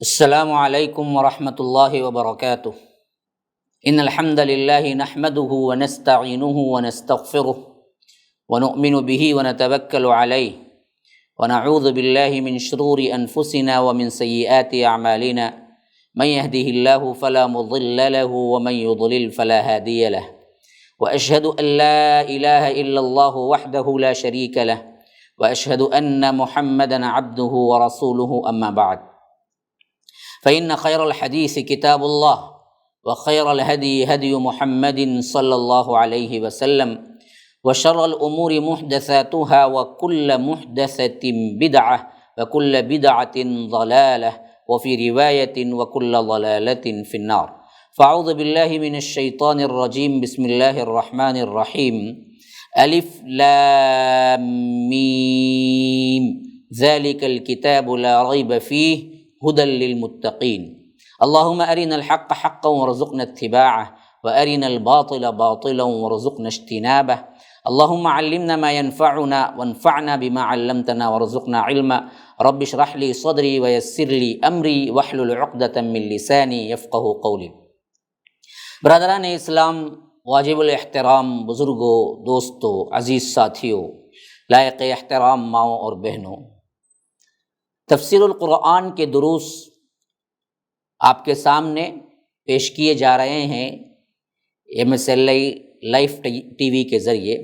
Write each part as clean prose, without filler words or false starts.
السلام علیکم ورحمۃ اللہ وبرکاتہ۔ ان الحمد للہ نحمده ونستعینه ونستغفره ونؤمن به ونتوکل علیہ ونعوذ باللہ من شرور انفسنا ومن سیئات اعمالنا من يهده الله فلا مضل له ومن يضلل فلا هادي له واشهد ان لا اله الا الله وحده لا شريك له واشهد ان محمدا عبده ورسوله اما بعد فإن خير الحديث كتاب الله وخير الهدي هدي محمد صلى الله عليه وسلم وشر الأمور محدثاتها وكل محدثة بدعة وكل بدعة ضلالة وفي رواية وكل ضلالة في النار فأعوذ بالله من الشيطان الرجيم بسم الله الرحمن الرحيم ألف لام ميم ذلك الكتاب لا ريب فيه هدى للمتقين اللهم أرنا الحق حقا وارزقنا اتباعه وأرنا الباطل باطلا وارزقنا اجتنابه اللهم علمنا ما ينفعنا وانفعنا بما علمتنا وارزقنا علما رب اشرح لي صدري ويسر لي أمري واحلل عقدة من لساني يفقهوا قولي۔ برادران اسلام، واجب الاحترام بزرگوں، دوستوں، عزیز ساتھیوں، لائق احترام ماؤں اور بہنوں، تفسیر القرآن کے دروس آپ کے سامنے پیش کیے جا رہے ہیں MSLI لائف ٹی وی کے ذریعے۔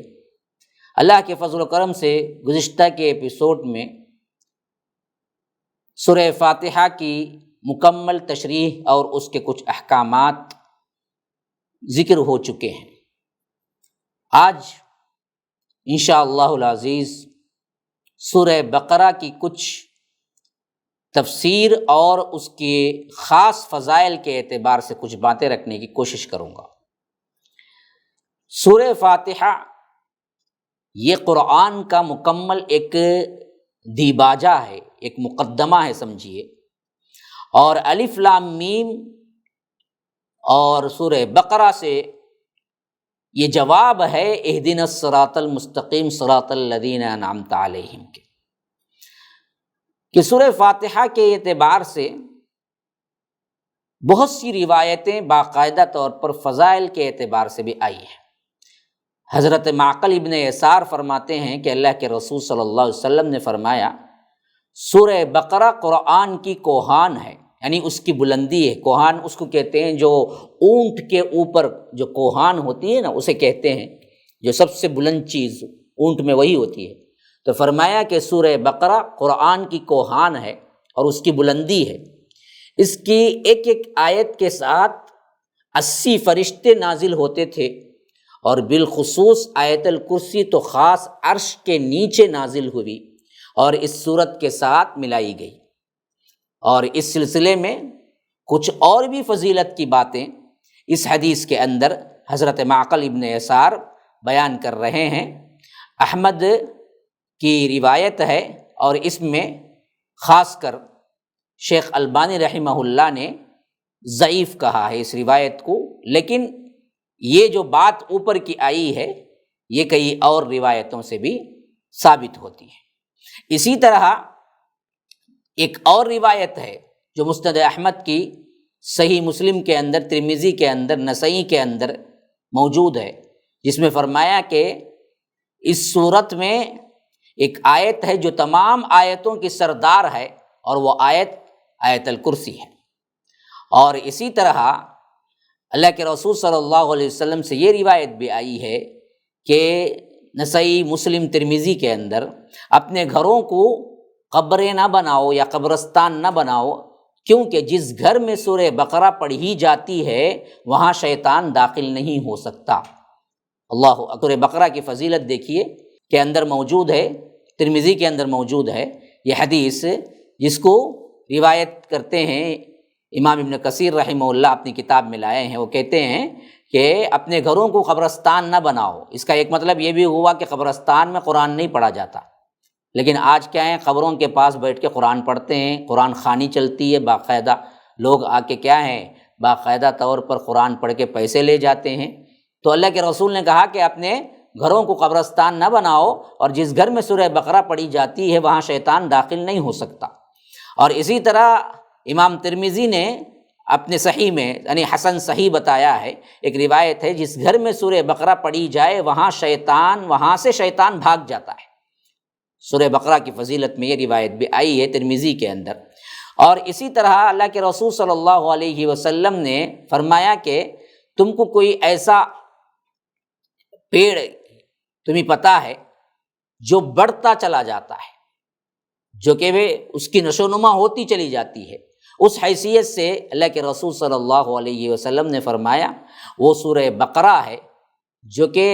اللہ کے فضل و کرم سے گزشتہ کے ایپیسوڈ میں سورہ فاتحہ کی مکمل تشریح اور اس کے کچھ احکامات ذکر ہو چکے ہیں۔ آج انشاءاللہ العزیز سورہ بقرہ کی کچھ تفسیر اور اس کے خاص فضائل کے اعتبار سے کچھ باتیں رکھنے کی کوشش کروں گا۔ سورہ فاتحہ یہ قرآن کا مکمل ایک دیباجہ ہے، ایک مقدمہ ہے سمجھیے، اور الف لام میم اور سورہ بقرہ سے یہ جواب ہے اہدنا الصراط المستقیم صراط الذین انعمت علیہم کے، کہ سورہ فاتحہ کے اعتبار سے بہت سی روایتیں باقاعدہ طور پر فضائل کے اعتبار سے بھی آئی ہیں۔ حضرت معقل ابن یسار فرماتے ہیں کہ اللہ کے رسول صلی اللہ علیہ وسلم نے فرمایا سورہ بقرہ قرآن کی کوہان ہے، یعنی اس کی بلندی ہے۔ کوہان اس کو کہتے ہیں جو اونٹ کے اوپر جو کوہان ہوتی ہے نا، اسے کہتے ہیں، جو سب سے بلند چیز اونٹ میں وہی ہوتی ہے۔ تو فرمایا کہ سورہ بقرہ قرآن کی کوہان ہے اور اس کی بلندی ہے، اس کی ایک ایک آیت کے ساتھ 80 فرشتے نازل ہوتے تھے، اور بالخصوص آیت الکرسی تو خاص عرش کے نیچے نازل ہوئی اور اس سورت کے ساتھ ملائی گئی۔ اور اس سلسلے میں کچھ اور بھی فضیلت کی باتیں اس حدیث کے اندر حضرت معقل ابن یسار بیان کر رہے ہیں۔ احمد کی روایت ہے اور اس میں خاص کر شیخ البانی رحمہ اللہ نے ضعیف کہا ہے اس روایت کو، لیکن یہ جو بات اوپر کی آئی ہے یہ کئی اور روایتوں سے بھی ثابت ہوتی ہے۔ اسی طرح ایک اور روایت ہے جو مسند احمد کی صحیح مسلم کے اندر، ترمذی کے اندر، نسائی کے اندر موجود ہے، جس میں فرمایا کہ اس سورت میں ایک آیت ہے جو تمام آیتوں کی سردار ہے، اور وہ آیت الکرسی ہے۔ اور اسی طرح اللہ کے رسول صلی اللہ علیہ وسلم سے یہ روایت بھی آئی ہے کہ نسائی، مسلم، ترمذی کے اندر اپنے گھروں کو قبریں نہ بناؤ یا قبرستان نہ بناؤ، کیونکہ جس گھر میں سورہ بقرہ پڑھی جاتی ہے وہاں شیطان داخل نہیں ہو سکتا۔ اللہ سورہ بقرہ کی فضیلت دیکھیے کہ اندر موجود ہے، ترمذی کے اندر موجود ہے یہ حدیث، جس کو روایت کرتے ہیں امام ابن کثیر رحمہ اللہ اپنی کتاب میں لائے ہیں۔ وہ کہتے ہیں کہ اپنے گھروں کو قبرستان نہ بناؤ۔ اس کا ایک مطلب یہ بھی ہوا کہ قبرستان میں قرآن نہیں پڑھا جاتا، لیکن آج کیا ہے، قبروں کے پاس بیٹھ کے قرآن پڑھتے ہیں، قرآن خوانی چلتی ہے، باقاعدہ لوگ آ کے کیا ہیں، باقاعدہ طور پر قرآن پڑھ کے پیسے لے جاتے ہیں۔ تو اللہ کے رسول نے کہا کہ اپنے گھروں کو قبرستان نہ بناؤ، اور جس گھر میں سورہ بقرہ پڑھی جاتی ہے وہاں شیطان داخل نہیں ہو سکتا۔ اور اسی طرح امام ترمذی نے اپنے صحیح میں یعنی حسن صحیح بتایا ہے، ایک روایت ہے جس گھر میں سورہ بقرہ پڑھی جائے وہاں سے شیطان بھاگ جاتا ہے۔ سورہ بقرہ کی فضیلت میں یہ روایت بھی آئی ہے ترمذی کے اندر۔ اور اسی طرح اللہ کے رسول صلی اللہ علیہ وسلم نے فرمایا کہ تم کو کوئی ایسا پیڑ تمہیں پتہ ہے جو بڑھتا چلا جاتا ہے، جو کہ اس کی نشو و نما ہوتی چلی جاتی ہے، اس حیثیت سے اللہ کے رسول صلی اللہ علیہ وسلم نے فرمایا وہ سورہ بقرہ ہے، جو کہ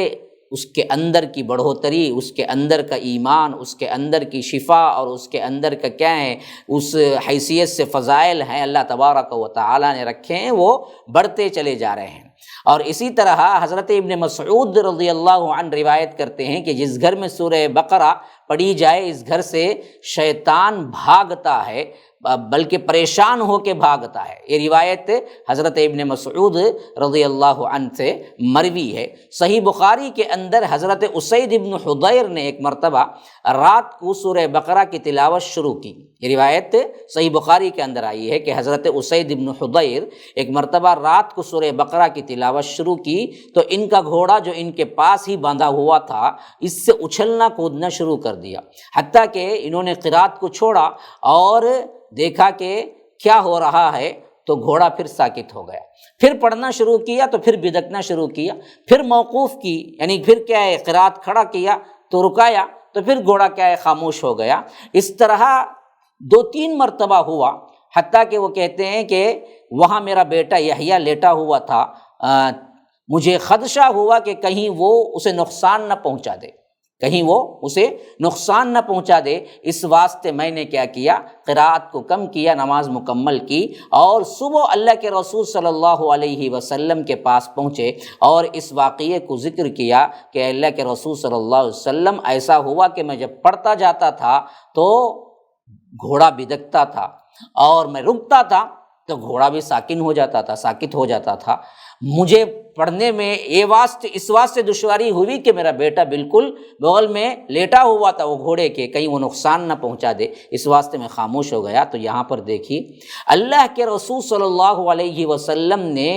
اس کے اندر کی بڑھوتری، اس کے اندر کا ایمان، اس کے اندر کی شفا اور اس کے اندر کا کیا ہے اس حیثیت سے فضائل ہیں اللہ تبارک و تعالی نے رکھے ہیں، وہ بڑھتے چلے جا رہے ہیں۔ اور اسی طرح حضرت ابن مسعود رضی اللہ عنہ روایت کرتے ہیں کہ جس گھر میں سورہ بقرہ پڑھی جائے اس گھر سے شیطان بھاگتا ہے، بلکہ پریشان ہو کے بھاگتا ہے۔ یہ روایت حضرت ابن مسعود رضی اللہ عنہ سے مروی ہے۔ صحیح بخاری کے اندر حضرت اسید ابن حضیر نے ایک مرتبہ رات کو سورہ بقرہ کی تلاوت شروع کی۔ یہ روایت صحیح بخاری کے اندر آئی ہے کہ حضرت اسید ابن حضیر ایک مرتبہ رات کو سورہ بقرہ کی تلاوت شروع کی تو ان کا گھوڑا جو ان کے پاس ہی باندھا ہوا تھا اس سے اچھلنا کودنا شروع کر دیا، حتیٰ کہ انہوں نے قرات کو چھوڑا اور دیکھا کہ کیا ہو رہا ہے تو گھوڑا پھر ساکت ہو گیا، پھر پڑھنا شروع کیا تو پھر بدکنا شروع کیا، پھر موقوف کی یعنی پھر کیا ہے قرات کھڑا کیا تو رکایا تو پھر گھوڑا کیا ہے خاموش ہو گیا۔ اس طرح 2-3 مرتبہ ہوا، حتیٰ کہ وہ کہتے ہیں کہ وہاں میرا بیٹا یحییٰ لیٹا ہوا تھا، مجھے خدشہ ہوا کہ کہیں وہ اسے نقصان نہ پہنچا دے، نہ پہنچا دے، اس واسطے میں نے کیا کیا قرات کو کم کیا، نماز مکمل کی اور صبح اللہ کے رسول صلی اللہ علیہ وسلم کے پاس پہنچے اور اس واقعے کو ذکر کیا کہ اللہ کے رسول صلی اللہ علیہ وسلم ایسا ہوا کہ میں جب پڑھتا جاتا تھا تو گھوڑا بدکتا تھا اور میں رکتا تھا تو گھوڑا بھی ساکت ہو جاتا تھا۔ مجھے پڑھنے میں اس واسطے دشواری ہوئی کہ میرا بیٹا بالکل بغل میں لیٹا ہوا تھا وہ گھوڑے کے، کہیں وہ نقصان نہ پہنچا دے، اس واسطے میں خاموش ہو گیا۔ تو یہاں پر دیکھیے اللہ کے رسول صلی اللہ علیہ وسلم نے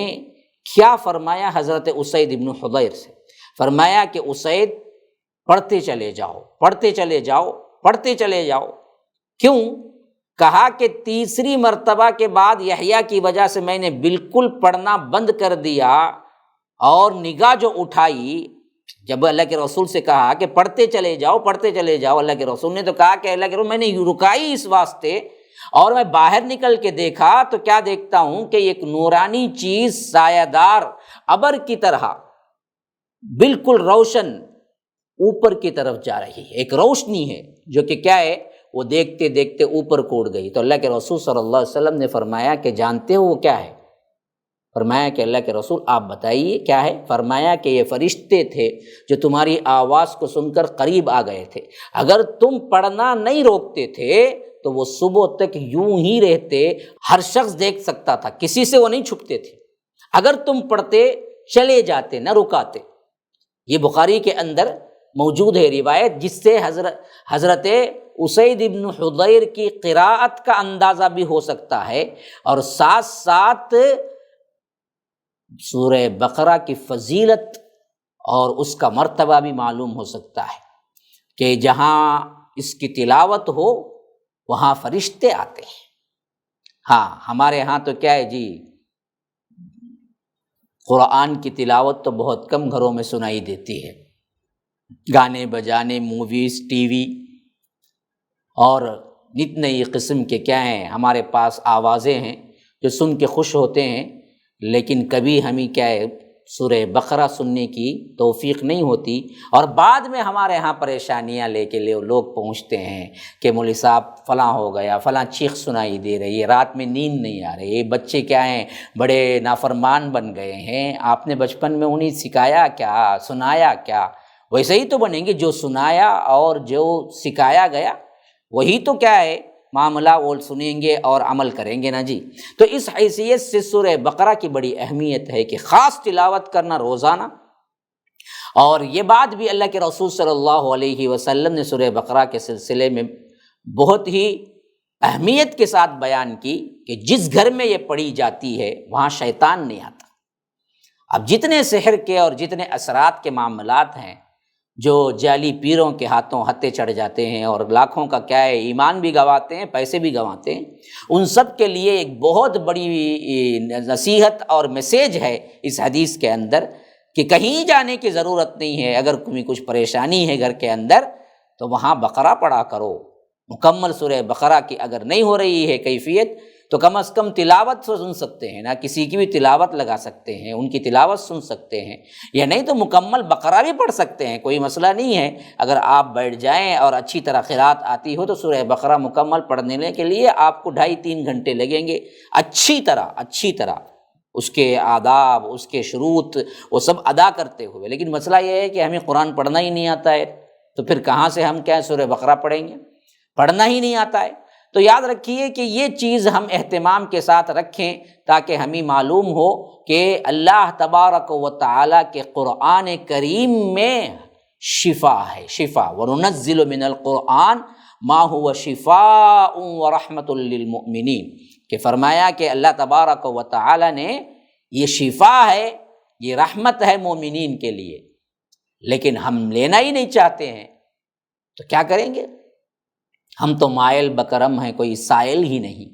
کیا فرمایا حضرت اسید ابن حضیر سے، فرمایا کہ اسید پڑھتے چلے جاؤ۔ کیوں؟ کہا کہ تیسری مرتبہ کے بعد یحییٰ کی وجہ سے میں نے بالکل پڑھنا بند کر دیا اور نگاہ جو اٹھائی، جب اللہ کے رسول سے کہا کہ پڑھتے چلے جاؤ، اللہ کے رسول نے تو کہا کہ اللہ کے رسول میں نے رکائی اس واسطے، اور میں باہر نکل کے دیکھا تو کیا دیکھتا ہوں کہ ایک نورانی چیز سایہ دار ابر کی طرح بالکل روشن اوپر کی طرف جا رہی ہے، ایک روشنی ہے جو کہ کیا ہے وہ دیکھتے دیکھتے اوپر کوڑ گئی۔ تو اللہ کے رسول صلی اللہ علیہ وسلم نے فرمایا کہ جانتے ہو وہ کیا ہے؟ فرمایا کہ اللہ کے رسول آپ بتائیے کیا ہے؟ فرمایا کہ یہ فرشتے تھے جو تمہاری آواز کو سن کر قریب آ گئے تھے، اگر تم پڑھنا نہیں روکتے تھے تو وہ صبح تک یوں ہی رہتے، ہر شخص دیکھ سکتا تھا، کسی سے وہ نہیں چھپتے تھے، اگر تم پڑھتے چلے جاتے نہ رکاتے۔ یہ بخاری کے اندر موجود ہے روایت، جس سے حضرت اسید ابن حضیر کی قراءت کا اندازہ بھی ہو سکتا ہے اور ساتھ ساتھ سورہ بقرہ کی فضیلت اور اس کا مرتبہ بھی معلوم ہو سکتا ہے کہ جہاں اس کی تلاوت ہو وہاں فرشتے آتے ہیں۔ ہاں ہمارے ہاں تو کیا ہے جی، قرآن کی تلاوت تو بہت کم گھروں میں سنائی دیتی ہے، گانے بجانے، موویز، ٹی وی اور نت نئی قسم کے کیا ہیں ہمارے پاس آوازیں ہیں جو سن کے خوش ہوتے ہیں، لیکن کبھی ہمیں کیا ہے سورہ بقرہ سننے کی توفیق نہیں ہوتی، اور بعد میں ہمارے ہاں پریشانیاں لے کے لوگ پہنچتے ہیں کہ مولوی صاحب فلاں ہو گیا، فلاں چیخ سنائی دے رہی ہے، رات میں نیند نہیں آ رہی ہے، بچے کیا ہیں بڑے نافرمان بن گئے ہیں، آپ نے بچپن میں انہیں سکھایا کیا، سنایا کیا؟ ویسے ہی تو بنیں گے، جو سنایا اور جو سکھایا گیا وہی تو کیا ہے معاملہ، وہ سنیں گے اور عمل کریں گے نا جی۔ تو اس حیثیت سے سورہ بقرہ کی بڑی اہمیت ہے کہ خاص تلاوت کرنا روزانہ، اور یہ بات بھی اللہ کے رسول صلی اللہ علیہ وسلم نے سورہ بقرہ کے سلسلے میں بہت ہی اہمیت کے ساتھ بیان کی کہ جس گھر میں یہ پڑھی جاتی ہے وہاں شیطان نہیں آتا۔ اب جتنے سحر کے اور جتنے اثرات کے معاملات ہیں جو جعلی پیروں کے ہاتھوں ہتھے چڑھ جاتے ہیں اور لاکھوں کا کیا ہے ایمان بھی گنواتے ہیں، پیسے بھی گنواتے ہیں، ان سب کے لیے ایک بہت بڑی نصیحت اور میسیج ہے اس حدیث کے اندر کہ کہیں جانے کی ضرورت نہیں ہے۔ اگر کوئی کچھ پریشانی ہے گھر کے اندر تو وہاں بقرہ پڑھا کرو، مکمل سورہ بقرہ کی اگر نہیں ہو رہی ہے کیفیت تو کم از کم تلاوت سن سکتے ہیں، نہ کسی کی بھی تلاوت لگا سکتے ہیں، ان کی تلاوت سن سکتے ہیں، یا نہیں تو مکمل بقرہ بھی پڑھ سکتے ہیں، کوئی مسئلہ نہیں ہے۔ اگر آپ بیٹھ جائیں اور اچھی طرح قرات آتی ہو تو سورہ بقرہ مکمل پڑھنے کے لیے آپ کو 2.5-3 گھنٹے لگیں گے، اچھی طرح اس کے آداب، اس کے شروط وہ سب ادا کرتے ہوئے۔ لیکن مسئلہ یہ ہے کہ ہمیں قرآن پڑھنا ہی نہیں آتا ہے، تو پھر کہاں سے ہم کیا سورہ بقرہ پڑھیں گے؟ پڑھنا ہی نہیں آتا ہے۔ تو یاد رکھیے کہ یہ چیز ہم اہتمام کے ساتھ رکھیں تاکہ ہمیں معلوم ہو کہ اللہ تبارک و تعالیٰ کے قرآن کریم میں شفا ہے، شفا۔ وَنُنَزِّلُ مِنَ الْقُرْآنِ مَا هُوَ شِفَاءٌ وَرَحْمَةٌ لِّلْمُؤْمِنِينَ کہ فرمایا کہ اللہ تبارک و تعالیٰ نے یہ شفا ہے، یہ رحمت ہے مومنین کے لیے، لیکن ہم لینا ہی نہیں چاہتے ہیں تو کیا کریں گے؟ ہم تو مائل بکرم ہیں، کوئی سائل ہی نہیں۔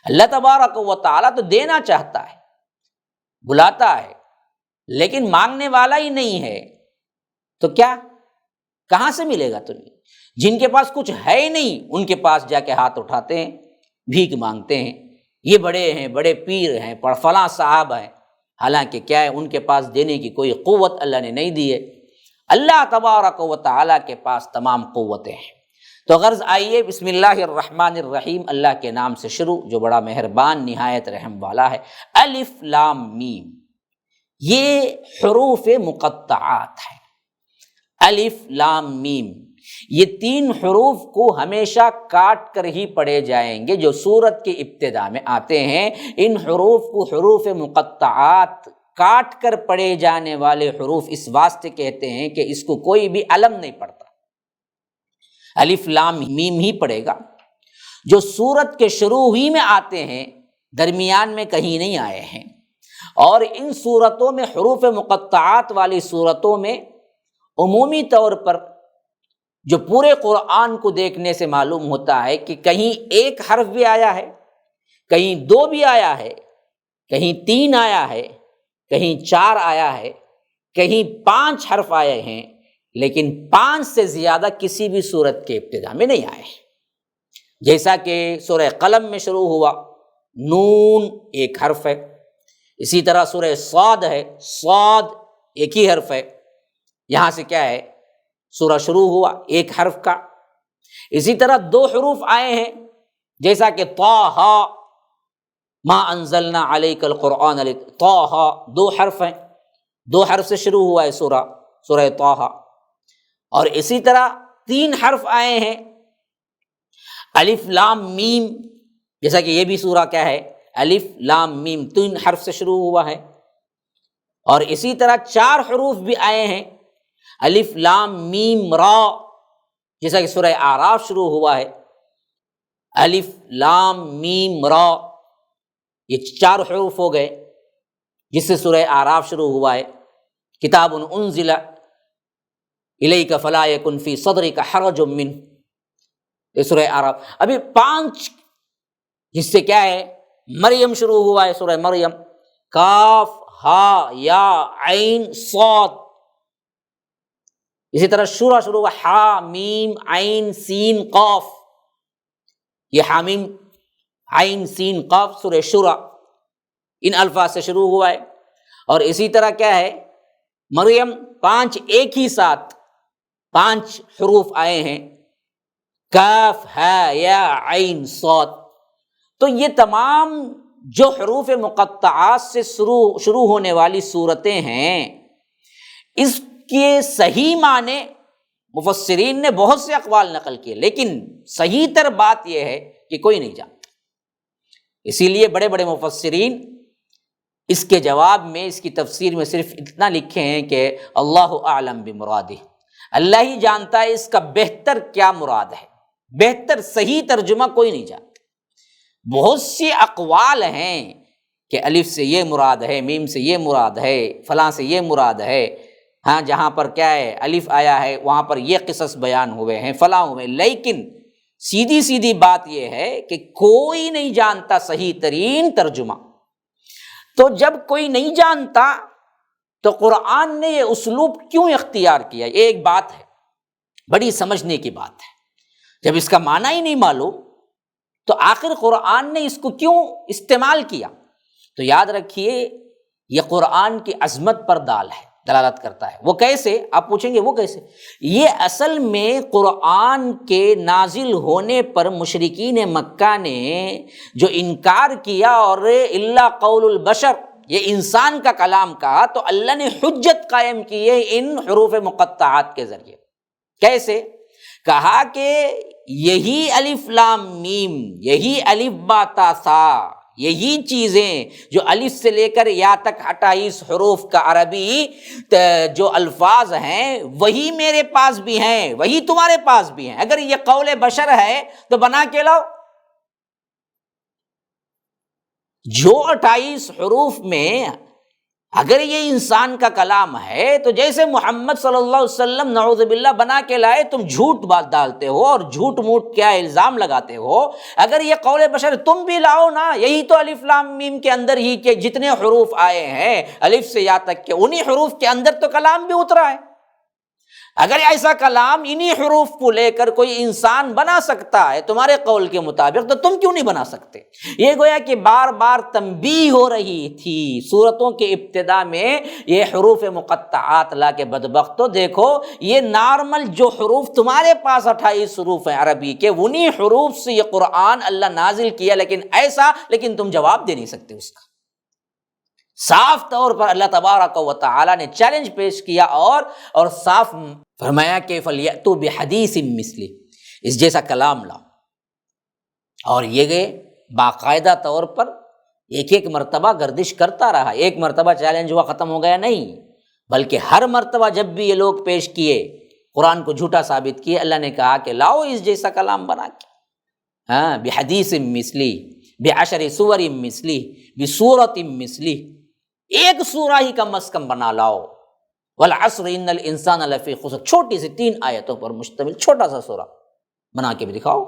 اللہ تبارک و تعالیٰ تو دینا چاہتا ہے، بلاتا ہے، لیکن مانگنے والا ہی نہیں ہے تو کیا کہاں سے ملے گا تمہیں؟ جن کے پاس کچھ ہے ہی نہیں ان کے پاس جا کے ہاتھ اٹھاتے ہیں، بھیک مانگتے ہیں، یہ بڑے ہیں، بڑے پیر ہیں، فلاں صاحب ہیں، حالانکہ کیا ہے ان کے پاس دینے کی کوئی قوت اللہ نے نہیں دی ہے۔ اللہ تبارک و تعالیٰ کے پاس تمام قوتیں ہیں۔ تو غرض آئیے بسم اللہ الرحمن الرحیم، اللہ کے نام سے شروع جو بڑا مہربان نہایت رحم والا ہے۔ الف لام میم، یہ حروف مقطعات ہیں۔ الف لام میم، یہ 3 حروف کو ہمیشہ کاٹ کر ہی پڑھے جائیں گے جو سورت کے ابتدا میں آتے ہیں۔ ان حروف کو حروف مقطعات، کاٹ کر پڑھے جانے والے حروف اس واسطے کہتے ہیں کہ اس کو کوئی بھی علم نہیں پڑھتا، الف لام میم ہی پڑھے گا۔ جو سورت کے شروع ہی میں آتے ہیں، درمیان میں کہیں نہیں آئے ہیں، اور ان صورتوں میں حروف مقطعات والی صورتوں میں عمومی طور پر جو پورے قرآن کو دیکھنے سے معلوم ہوتا ہے کہ کہیں 1 حرف بھی آیا ہے، کہیں 2 بھی آیا ہے، کہیں 3 آیا ہے، کہیں 4 آیا ہے، کہیں 5 حرف آئے ہیں، لیکن 5 سے زیادہ کسی بھی سورت کے ابتدا میں نہیں آئے۔ جیسا کہ سورہ قلم میں شروع ہوا، نون 1 حرف ہے، اسی طرح سورہ صاد ہے، صاد 1 ہی حرف ہے، یہاں سے کیا ہے سورہ شروع ہوا 1 حرف کا۔ اسی طرح 2 حروف آئے ہیں، جیسا کہ طٰہ ما انزلنا علیک القرآن، طٰہ 2 حرف ہیں، 2 حرف سے شروع ہوا ہے سورہ طٰہ۔ اور اسی طرح 3 حرف آئے ہیں، الف لام میم، جیسا کہ یہ بھی سورہ کیا ہے الف لام میم، 3 حرف سے شروع ہوا ہے۔ اور اسی طرح 4 حروف بھی آئے ہیں، الف لام میم را، جیسا کہ سورہ اعراف شروع ہوا ہے، الف لام میم را، یہ 4 حروف ہو گئے جس سے سورہ اعراف شروع ہوا ہے۔ کتاب انزل الیک فلا یکن فی صدرک حرج منہ، یہ سورہ اعراف۔ ابھی 5 جس سے کیا ہے مریم شروع ہوا ہے، سورہ مریم، کاف ہا یا عین صاد۔ اسی طرح شورى شروع ہوا، حا میم عین سین قاف، یہ حامیم عین سین قاف سورہ شورى ان الفاظ سے شروع ہوا ہے۔ اور اسی طرح کیا ہے مریم 5 ایک ہی ساتھ 5 حروف آئے ہیں، کاف ہا یا عین صاد۔ تو یہ تمام جو حروف مقطعات سے شروع ہونے والی صورتیں ہیں، اس کے صحیح معنی مفسرین نے بہت سے اقوال نقل کیے، لیکن صحیح تر بات یہ ہے کہ کوئی نہیں جانتا۔ اسی لیے بڑے بڑے مفسرین اس کے جواب میں، اس کی تفسیر میں صرف اتنا لکھے ہیں کہ اللہ اعلم بمرادہ، اللہ ہی جانتا ہے اس کا بہتر کیا مراد ہے، بہتر صحیح ترجمہ کوئی نہیں جانتا۔ بہت سی اقوال ہیں کہ الف سے یہ مراد ہے، میم سے یہ مراد ہے، فلاں سے یہ مراد ہے، ہاں جہاں پر کیا ہے الف آیا ہے وہاں پر یہ قصص بیان ہوئے ہیں، فلاں ہوئے، لیکن سیدھی سیدھی بات یہ ہے کہ کوئی نہیں جانتا صحیح ترین ترجمہ۔ تو جب کوئی نہیں جانتا تو قرآن نے یہ اسلوب کیوں اختیار کیا؟ یہ ایک بات ہے، بڑی سمجھنے کی بات ہے۔ جب اس کا معنی ہی نہیں معلوم تو آخر قرآن نے اس کو کیوں استعمال کیا؟ تو یاد رکھیے یہ قرآن کی عظمت پر دلالت کرتا ہے۔ وہ کیسے؟ آپ پوچھیں گے وہ کیسے؟ یہ اصل میں قرآن کے نازل ہونے پر مشرکین مکہ نے جو انکار کیا اور الا قول البشر، یہ انسان کا کلام کہا، تو اللہ نے حجت قائم کی ہے ان حروف مقطعات کے ذریعے۔ کیسے؟ کہا کہ یہی الف لام میم، یہی الف با تا سا، یہی چیزیں جو الف سے لے کر یا تک 28 حروف کا عربی جو الفاظ ہیں وہی میرے پاس بھی ہیں، وہی تمہارے پاس بھی ہیں۔ اگر یہ قول بشر ہے تو بنا کے لاؤ۔ جو 28 حروف میں اگر یہ انسان کا کلام ہے تو جیسے محمد صلی اللہ علیہ وسلم نعوذ باللہ بنا کے لائے، تم جھوٹ بات ڈالتے ہو اور جھوٹ موٹ کیا الزام لگاتے ہو۔ اگر یہ قول بشر تم بھی لاؤ نا، یہی تو الف لام میم کے اندر ہی کے جتنے حروف آئے ہیں الف سے یا تک کے، انہی حروف کے اندر تو کلام بھی اترا ہے۔ اگر ایسا کلام انہی حروف کو لے کر کوئی انسان بنا سکتا ہے تمہارے قول کے مطابق، تو تم کیوں نہیں بنا سکتے؟ یہ گویا کہ بار بار تنبیہ ہو رہی تھی سورتوں کے ابتدا میں۔ یہ حروف مقطعات لا کے بدبختو دیکھو، یہ نارمل جو حروف تمہارے پاس 28 حروف ہیں عربی کے، انہی حروف سے یہ قرآن اللہ نازل کیا، لیکن تم جواب دے نہیں سکتے اس کا۔ صاف طور پر اللہ تبارک و تعالی نے چیلنج پیش کیا اور صاف فرمایا کہ فَلْيَأْتُوا بِحَدِيثٍ مِثْلِهِ، اس جیسا کلام لاؤ۔ اور یہ گئے باقاعدہ طور پر ایک مرتبہ گردش کرتا رہا، ایک مرتبہ چیلنج ہوا ختم ہو گیا نہیں، بلکہ ہر مرتبہ جب بھی یہ لوگ پیش کیے قرآن کو جھوٹا ثابت کیے، اللہ نے کہا کہ لاؤ اس جیسا کلام بنا کے، ہاں بِحَدِيثٍ مِثْلِهِ بِعَشْرِ سُوَرٍ مِثْلِهِ بِسُورَةٍ مِثْلِهِ، ایک سورہ ہی کم از کم بنا لاؤ۔ والعصر ان الانسان لفی خسر، چھوٹی سی 3 آیتوں پر مشتمل چھوٹا سا سورہ بنا کے بھی دکھاؤ۔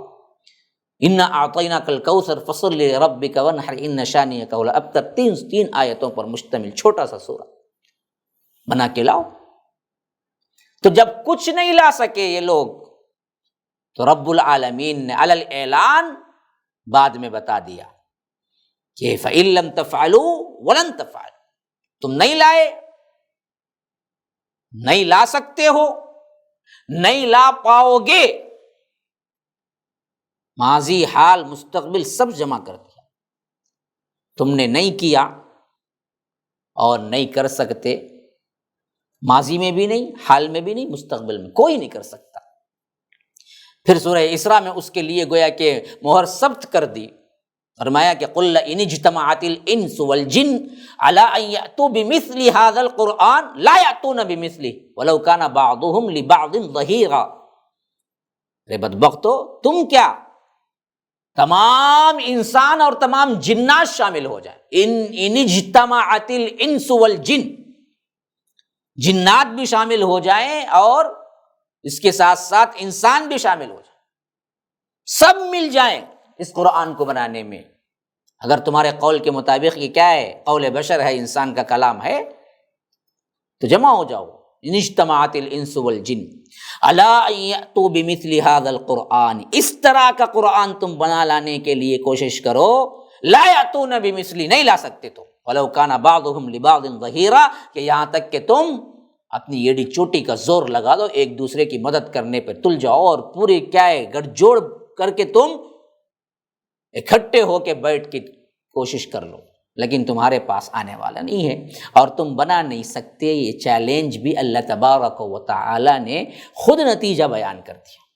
انا اعطیناک الکوثر فصل لربک وانحر ان شانئک هو الابتر، 3 آیتوں پر مشتمل چھوٹا سا سورہ بنا کے لاؤ۔ تو جب کچھ نہیں لا سکے یہ لوگ تو رب العالمین نے علی الاعلان بعد میں بتا دیا کہ فَإِن لَّمْ تَفْعَلُوا وَلَن تَفْعَلُوا، تم نہیں لائے، نہیں لا سکتے ہو، نہیں لا پاؤ گے، ماضی حال مستقبل سب جمع کر دیا۔ تم نے نہیں کیا اور نہیں کر سکتے، ماضی میں بھی نہیں، حال میں بھی نہیں، مستقبل میں کوئی نہیں کر سکتا۔ پھر سورہ اسراء میں اس کے لیے گویا کہ مہر ثبت کر دی، فرمایا کہ قل ان اجتمعت الانس والجن على ان یاتوا بمثل هذا القرآن لا یاتون بمثله ولو كان بعضهم لبعض ظہیرا۔ رے بدبختو، تم کیا تمام انسان اور تمام جنات شامل ہو جائیں، ان اجتمعت الانس والجن، جنات بھی شامل ہو جائیں اور اس کے ساتھ ساتھ انسان بھی شامل ہو جائیں، سب مل جائیں اس قرآن کو بنانے میں، اگر تمہارے قول کے مطابق یہ کیا ہے قول بشر ہے، انسان کا کلام ہے، تو جمع ہو جاؤ۔ ان اجتمعت الانس والجن علی ان یأتوا بمثل هذا القرآن، اس طرح کا قرآن تم بنا لانے کے لیے کوشش کرو، لا یأتون بمثلی، نہیں لا سکتے تو، ولو کان بعضهم لبعض ظہیرا، کہ یہاں تک کہ تم اپنی ایڑی چوٹی کا زور لگا دو، ایک دوسرے کی مدد کرنے پہ تل جاؤ اور پورے کیا ہے گٹھ جوڑ کر کے تم اکٹھے ہو کے بیٹھ کے کوشش کر لو، لیکن تمہارے پاس آنے والا نہیں ہے اور تم بنا نہیں سکتے۔ یہ چیلنج بھی اللہ تبارک و تعالی نے خود نتیجہ بیان کر دیا۔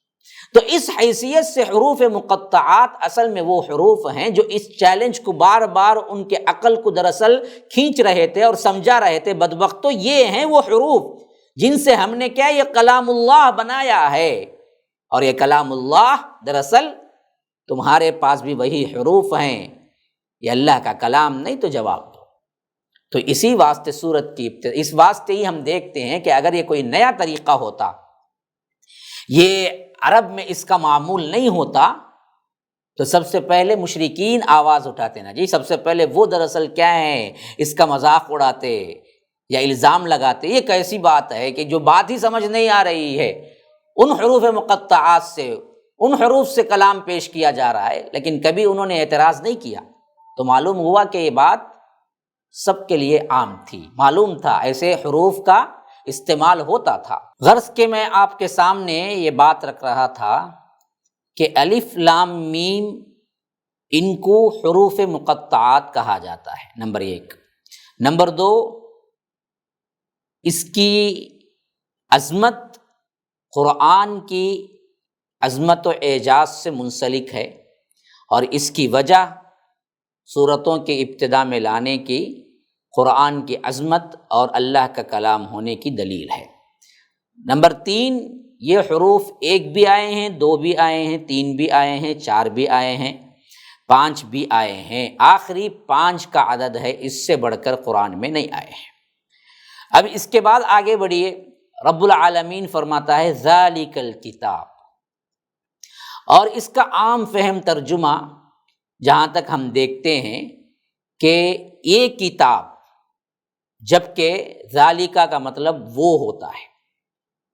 تو اس حیثیت سے حروف مقطعات اصل میں وہ حروف ہیں جو اس چیلنج کو بار بار ان کے عقل کو دراصل کھینچ رہے تھے اور سمجھا رہے تھے۔ بدبختو، یہ ہیں وہ حروف جن سے ہم نے کیا یہ کلام اللہ بنایا ہے، اور یہ کلام اللہ دراصل تمہارے پاس بھی وہی حروف ہیں، یہ اللہ کا کلام نہیں تو جواب دو۔ تو اسی واسطے سورت کی اس واسطے ہی ہم دیکھتے ہیں کہ اگر یہ کوئی نیا طریقہ ہوتا، یہ عرب میں اس کا معمول نہیں ہوتا، تو سب سے پہلے مشرکین آواز اٹھاتے نا جی، سب سے پہلے وہ دراصل کیا ہیں، اس کا مذاق اڑاتے یا الزام لگاتے، یہ کیسی بات ہے کہ جو بات ہی سمجھ نہیں آ رہی ہے، ان حروف مقطعات سے، ان حروف سے کلام پیش کیا جا رہا ہے، لیکن کبھی انہوں نے اعتراض نہیں کیا۔ تو معلوم ہوا کہ یہ بات سب کے لیے عام تھی، معلوم تھا ایسے حروف کا استعمال ہوتا تھا۔ غرض کہ میں آپ کے سامنے یہ بات رکھ رہا تھا کہ الف لام میم ان کو حروف مقطعات کہا جاتا ہے، نمبر ایک۔ نمبر دو، اس کی عظمت قرآن کی عظمت و اعجاز سے منسلک ہے، اور اس کی وجہ سورتوں کے ابتدا میں لانے کی قرآن کی عظمت اور اللہ کا کلام ہونے کی دلیل ہے۔ نمبر تین، یہ حروف ایک بھی آئے ہیں، دو بھی آئے ہیں، تین بھی آئے ہیں، چار بھی آئے ہیں، پانچ بھی آئے ہیں، آخری پانچ کا عدد ہے، اس سے بڑھ کر قرآن میں نہیں آئے ہیں۔ اب اس کے بعد آگے بڑھیے، رب العالمین فرماتا ہے ذالک الکتاب، اور اس کا عام فہم ترجمہ جہاں تک ہم دیکھتے ہیں کہ یہ کتاب، جبکہ ذالکہ کا مطلب وہ ہوتا ہے،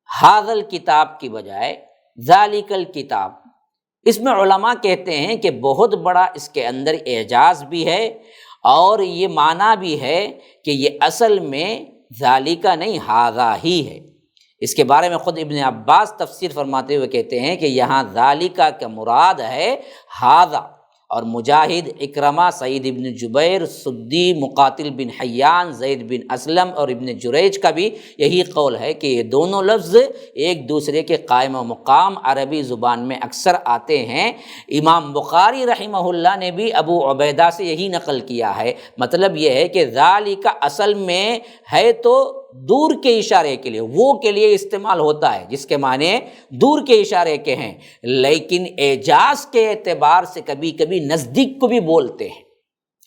ھذا الکتاب کی بجائے ذالک الکتاب، اس میں علماء کہتے ہیں کہ بہت بڑا اس کے اندر اعجاز بھی ہے، اور یہ معنی بھی ہے کہ یہ اصل میں ذالکہ نہیں ھذا ہی ہے۔ اس کے بارے میں خود ابن عباس تفسیر فرماتے ہوئے کہتے ہیں کہ یہاں ذالکہ کا مراد ہے ھذا، اور مجاہد، اکرمہ، سعید بن جبیر، سدی، مقاتل بن حیان، زید بن اسلم اور ابن جریج کا بھی یہی قول ہے کہ یہ دونوں لفظ ایک دوسرے کے قائم و مقام عربی زبان میں اکثر آتے ہیں۔ امام بخاری رحمہ اللہ نے بھی ابو عبیدہ سے یہی نقل کیا ہے۔ مطلب یہ ہے کہ ذالکہ اصل میں ہے تو دور کے اشارے کے لیے، وہ کے لیے استعمال ہوتا ہے، جس کے معنی دور کے اشارے کے ہیں، لیکن اعجاز کے اعتبار سے کبھی کبھی نزدیک کو بھی بولتے ہیں،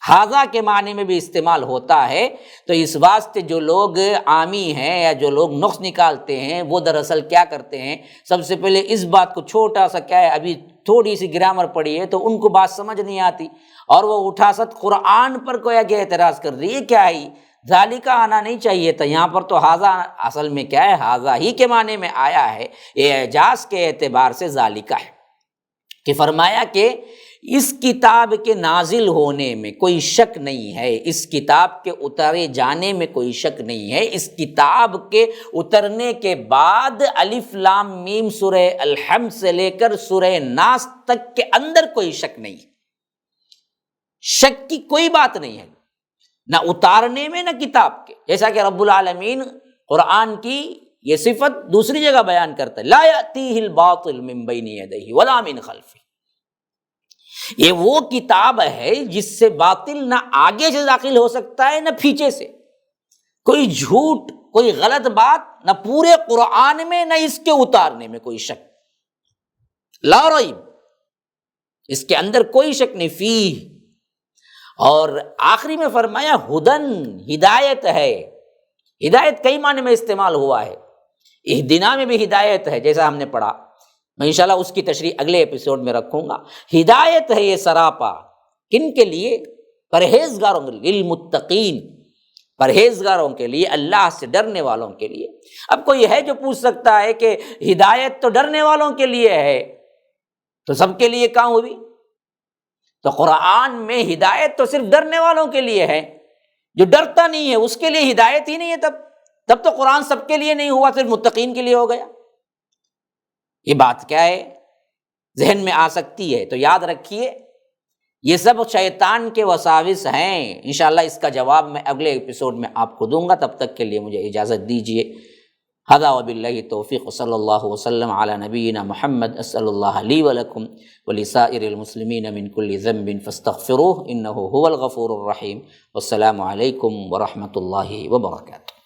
ھذا کے معنی میں بھی استعمال ہوتا ہے۔ تو اس واسطے جو لوگ عامی ہیں یا جو لوگ نقص نکالتے ہیں، وہ دراصل کیا کرتے ہیں، سب سے پہلے اس بات کو چھوٹا سا کیا ہے، ابھی تھوڑی سی گرامر پڑھی ہے تو ان کو بات سمجھ نہیں آتی، اور وہ اٹھا ست قرآن پر کوئی کہ اعتراض کر رہی ہے، کیا ہے ذالکہ آنا نہیں چاہیے تھا، یہاں پر تو ھذا اصل میں کیا ہے، ھذا ہی کے معنی میں آیا ہے، یہ اعجاز کے اعتبار سے ذالکہ ہے۔ کہ فرمایا کہ اس کتاب کے نازل ہونے میں کوئی شک نہیں ہے، اس کتاب کے اتارے جانے میں کوئی شک نہیں ہے، اس کتاب کے اترنے کے بعد الف لام میم سورہ الحمد سے لے کر سورہ ناس تک کے اندر کوئی شک نہیں ہے، شک کی کوئی بات نہیں ہے، نہ اتارنے میں نہ کتاب کے، جیسا کہ رب العالمین قرآن کی یہ صفت دوسری جگہ بیان کرتا ہے، لا یأتیہ الباطل من بین یدیہ ولا من خلفہ، یہ وہ کتاب ہے جس سے باطل نہ آگے سے داخل ہو سکتا ہے نہ پیچھے سے، کوئی جھوٹ، کوئی غلط بات نہ پورے قرآن میں نہ اس کے اتارنے میں کوئی شک، لا ریب، اس کے اندر کوئی شک نہیں، فیہ، اور آخری میں فرمایا ہدن، ہدایت ہے، ہدایت کئی معنی میں استعمال ہوا ہے، اہدنا میں بھی ہدایت ہے جیسا ہم نے پڑھا، میں انشاءاللہ اس کی تشریح اگلے ایپیسوڈ میں رکھوں گا۔ ہدایت ہے یہ سراپا، کن کے لیے؟ پرہیزگاروں کے لیے، للمتقین، پرہیزگاروں کے لیے، اللہ سے ڈرنے والوں کے لیے۔ اب کوئی ہے جو پوچھ سکتا ہے کہ ہدایت تو ڈرنے والوں کے لیے ہے، تو سب کے لیے کہاں ہوئی؟ تو قرآن میں ہدایت تو صرف ڈرنے والوں کے لیے ہے، جو ڈرتا نہیں ہے اس کے لیے ہدایت ہی نہیں ہے، تب تو قرآن سب کے لیے نہیں ہوا، صرف متقین کے لیے ہو گیا۔ یہ بات کیا ہے، ذہن میں آ سکتی ہے، تو یاد رکھیے یہ سب شیطان کے وساوس ہیں، انشاءاللہ اس کا جواب میں اگلے ایپیسوڈ میں آپ کو دوں گا، تب تک کے لیے مجھے اجازت دیجیے۔ ھذا وباللہ توفیق، صلی اللہ وسلم علی نبینا محمد، اسأل اللہ لی ولکم ولسائر المسلمین من کل ذنب فاستغفروہ انہ هو الغفور الرحیم، والسلام علیکم ورحمۃ اللہ وبرکاتہ۔